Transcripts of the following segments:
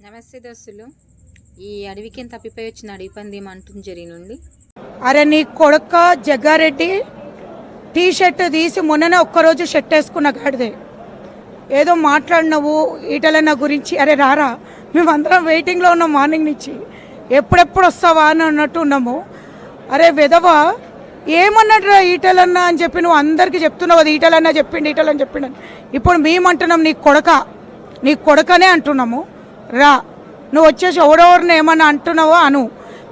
నమస్తే దోస్తులు. ఈ అడవికి తప్పిపోయి వచ్చిన అడవి పంది ఏమంటుంది జరి నుండి. అరే నీ కొడుక జగ్గారెడ్డి టీ షర్ట్ తీసి మొన్ననే ఒక్కరోజు షర్ట్ వేసుకున్న గాడిదే ఏదో మాట్లాడినవు ఈటలన్న గురించి. అరే రారా, మేమందరం వెయిటింగ్లో ఉన్నాం మార్నింగ్ నుంచి, ఎప్పుడెప్పుడు వస్తావా అని అన్నట్టు ఉన్నాము. అరే విధవా ఏమన్నాడు రా ఈటలన్న అని చెప్పి నువ్వు అందరికీ చెప్తున్నావు. అది ఈటలన్న చెప్పిండు, ఈటలని చెప్పిండు. ఇప్పుడు మేమంటున్నాం నీ కొడుకనే అంటున్నాము. రా, నువ్వు వచ్చేసి ఎవరెవరిని ఏమన్నా అంటున్నావో అను.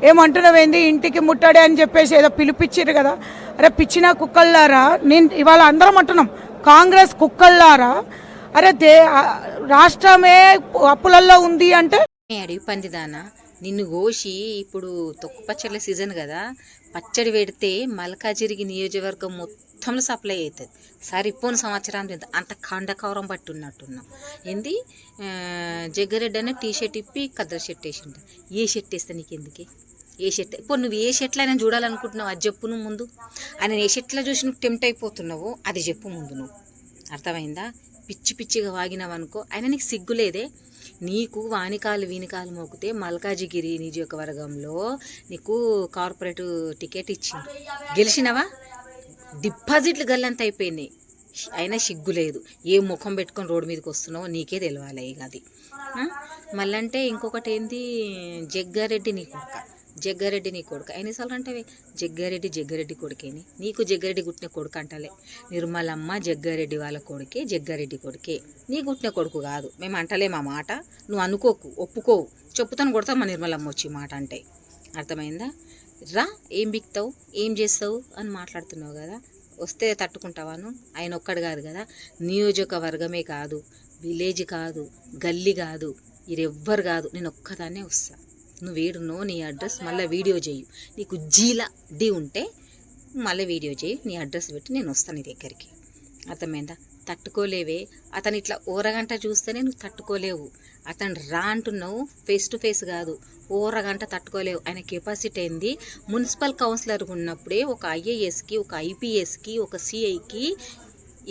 ఏమంటున్నావేంది ఇంటికి ముట్టాడే అని చెప్పేసి ఏదో పిలిపించారు కదా. అరే పిచ్చిన కుక్కల్లారా, నేను ఇవాళ అందరం అంటున్నాం కాంగ్రెస్ కుక్కల్లారా. అరే రాష్ట్రమే అప్పులల్లో ఉంది అంటే అడవి పందిదానా నిన్ను కోసి ఇప్పుడు తొక్కు పచ్చళ్ళ సీజన్ కదా, పచ్చడి పెడితే మల్కాజిరికి నియోజకవర్గం మొత్తంలో సప్లై అవుతుంది. సరిపోని సంవత్సరానికి అంత కండకవరం పట్టున్నట్టున్నాం. ఏంది జగ్గారెడ్డి అనే టీ షర్ట్ ఇప్పి కద్ర షర్ట్ వేసిండ. ఏ షర్ట్ వేస్తా నీకెందుకే? ఏ షర్ట్ ఇప్పుడు నువ్వు ఏ షర్ట్లో అయినా చూడాలనుకుంటున్నావు అది చెప్పు. నువ్వు ముందు ఆయన ఏ షర్ట్లో చూసి నువ్వు టెంప్ట్ అయిపోతున్నావు అది చెప్పు ముందు. నువ్వు అర్థమైందా? పిచ్చి పిచ్చిగా వాగినావు అనుకో, ఆయన నీకు సిగ్గులేదే. నీకు వానికాలు వీనికాలు మోకితే మల్కాజిగిరి నియోజకవర్గంలో నీకు కార్పొరేట్ టికెట్ ఇచ్చింది, గెలిచినవా? డిపాజిట్లు గల్లంత అయిపోయినాయి. అయినా సిగ్గు లేదు. ఏ ముఖం పెట్టుకొని రోడ్డు మీదకి వస్తున్నావో నీకే తెలియాలి. ఇక అది మళ్ళంటే ఇంకొకటి ఏంది, జగ్గారెడ్డి నీ కొడుక ఎన్నిసార్లు అంటవే? జగ్గారెడ్డి కొడుకేని. నీకు జగ్గారెడ్డి గుట్టిన కొడుకు అంటలే. నిర్మలమ్మ జగ్గారెడ్డి వాళ్ళ కొడుకే, జగ్గారెడ్డి కొడుకే. నీ గుట్టిన కొడుకు కాదు. మేము అంటలే మా మాట, నువ్వు అనుకోకు, ఒప్పుకోవు. చెప్పుతాను కొడతావు మా నిర్మలమ్మ వచ్చి మాట అంటే. అర్థమైందా? రా, ఏం బిక్తావు, ఏం చేస్తావు అని మాట్లాడుతున్నావు కదా. వస్తే తట్టుకుంటావాను? ఆయన ఒక్కడు కాదు కదా, నియోజకవర్గమే కాదు, విలేజ్ కాదు, గల్లీ కాదు, ఇరెవ్వరు కాదు, నేను ఒక్కదాన్నే వస్తా. నువ్వేడునో నీ అడ్రస్ మళ్ళీ వీడియో చేయి. నీకు జీలా డి ఉంటే మళ్ళీ వీడియో చేయి, నీ అడ్రస్ పెట్టి నేను వస్తాను నీ దగ్గరికి. అర్థమైందా? తట్టుకోలేవే. అతను ఇట్లా ఓరగంట చూస్తేనే నువ్వు తట్టుకోలేవు. అతను రా అంటున్నావు, ఫేస్ టు ఫేస్ కాదు, ఓరగంట తట్టుకోలేవు. ఆయన కెపాసిటీ ఏంది? మున్సిపల్ కౌన్సిలర్ ఉన్నప్పుడే ఒక ఐఏఎస్కి, ఒక ఐపీఎస్కి, ఒక సిఐకి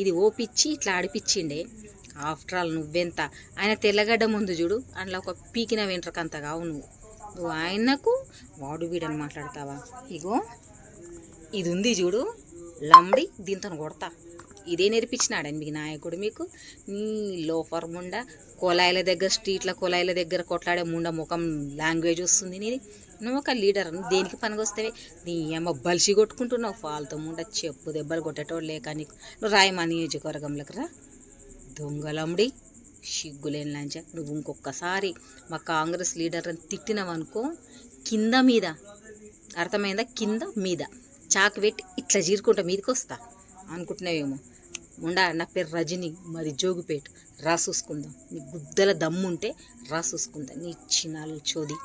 ఇది ఓపిచ్చి ఇట్లా ఆడిపించిండే. ఆఫ్టర్ ఆల్ నువ్వెంత? ఆయన తెల్లగడ్డ ముందు చూడు, అందులో ఒక పీకిన వెంట్రకంతగా నువ్వు ఆయనకు వాడు వీడని మాట్లాడతావా? ఇగో ఇది ఉంది చూడు లంబడి, దీంతో కొడతా. ఇదే నేర్పించినాడని మీకు నాయకుడు. మీకు నీ లోఫర్ ముండ, కొలాయిల దగ్గర, స్ట్రీట్ల కొలాయిల దగ్గర కొట్లాడే ముండ ముఖం లాంగ్వేజ్ వస్తుంది నీది. నువ్వు ఒక లీడర్, దేనికి పనికొస్తావే? నీ ఏమో బలిసి కొట్టుకుంటున్నావు ఫాల్తో ముండ. చెప్పు దెబ్బలు కొట్టేటోడు లేక నీకు. నువ్వు రాయి మా నియోజకవర్గంలోకి రా, దొంగలమ్డి, సిగ్గులేని లంచ. నువ్వు ఇంకొకసారి మా కాంగ్రెస్ లీడర్ని తిట్టినావనుకో కింద మీద, అర్థమైందా? కింద మీద చాకు పెట్టి ఇట్లా చీరుకుంటా మీదకి వస్తా అనుకుంటున్నావేమో. ఉండా, నా పేరు రజని, మరి జోగుపేట. రాసూసుకుందాం. నీ గుద్దల దమ్ముంటే రాసూసుకుందాం. నీ చిన్నాలు చోది.